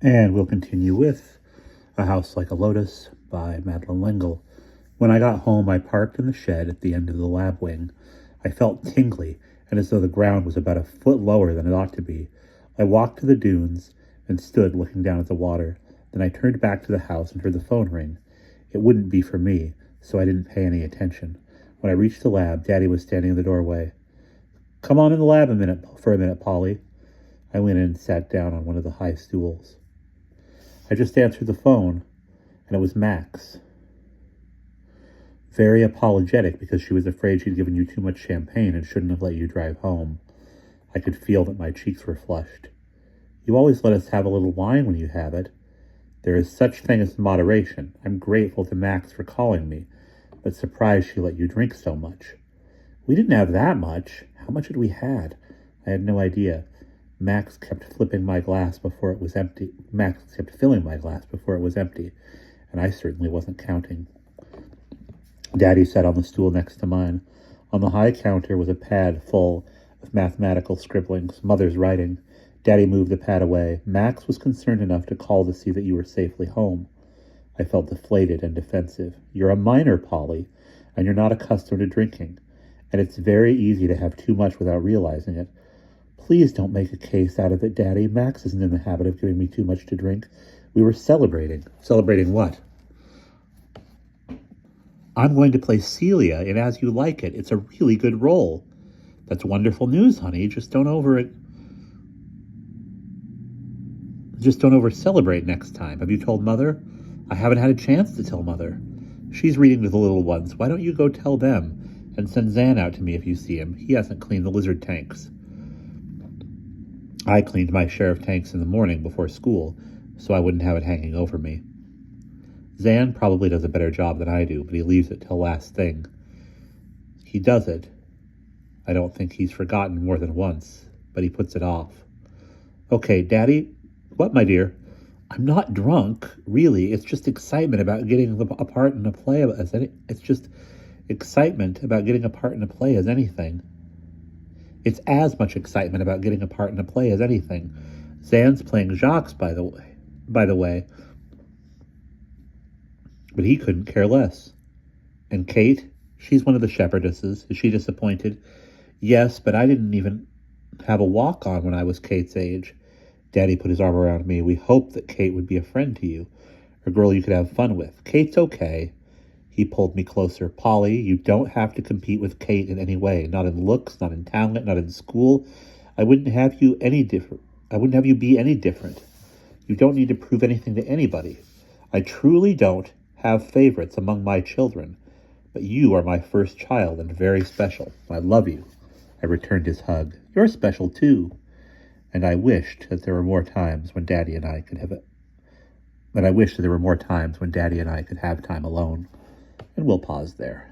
And we'll continue with A House Like a Lotus by Madeleine L'Engle. When I got home, I parked in the shed at the end of the lab wing. I felt tingly and as though the ground was about a foot lower than it ought to be. I walked to the dunes and stood looking down at the water. Then I turned back to the house and heard the phone ring. It wouldn't be for me, so I didn't pay any attention. When I reached the lab, Daddy was standing in the doorway. "Come on in the lab for a minute, Polly." I went in and sat down on one of the high stools. I just answered the phone, and it was Max. Very apologetic because she was afraid she'd given you too much champagne and shouldn't have let you drive home. I could feel that my cheeks were flushed. "You always let us have a little wine when you have it." "There is such thing as moderation. I'm grateful to Max for calling me, but surprised she let you drink so much." "We didn't have that much. How much had we had?" I had no idea. Max kept filling my glass before it was empty, and I certainly wasn't counting. Daddy sat on the stool next to mine. On the high counter was a pad full of mathematical scribblings, Mother's writing. Daddy moved the pad away. "Max was concerned enough to call to see that you were safely home." I felt deflated and defensive. "You're a minor, Polly, and you're not accustomed to drinking, and it's very easy to have too much without realizing it. Please don't make a case out of it, Daddy. Max isn't in the habit of giving me too much to drink. We were celebrating." "Celebrating what?" "I'm going to play Celia in As You Like It. It's a really good role." "That's wonderful news, honey. Just don't over celebrate next time. Have you told Mother?" "I haven't had a chance to tell Mother. She's reading to the little ones. Why don't you go tell them? And send Zan out to me if you see him. He hasn't cleaned the lizard tanks." I cleaned my share of tanks in the morning before school, so I wouldn't have it hanging over me. Zan probably does a better job than I do, but he leaves it till last thing. He does it. I don't think he's forgotten more than once, but he puts it off. "Okay, Daddy." "What, my dear?" "I'm not drunk, really. It's just excitement about getting a part in a play It's just excitement about getting a part in a play as anything. It's as much excitement about getting a part in a play as anything. Zan's playing Jacques, by the way. But he couldn't care less. And Kate? She's one of the shepherdesses. Is she disappointed?" "Yes, but I didn't even have a walk-on when I was Kate's age." Daddy put his arm around me. "We hoped that Kate would be a friend to you, a girl you could have fun with. Kate's okay." He pulled me closer. "Polly, you don't have to compete with Kate in any way. Not in looks, not in talent, not in school. I wouldn't have you be any different. You don't need to prove anything to anybody. I truly don't have favorites among my children, but you are my first child and very special. I love you." I returned his hug. "You're special too." And I wished that there were more times when Daddy and I could have time alone. And we'll pause there.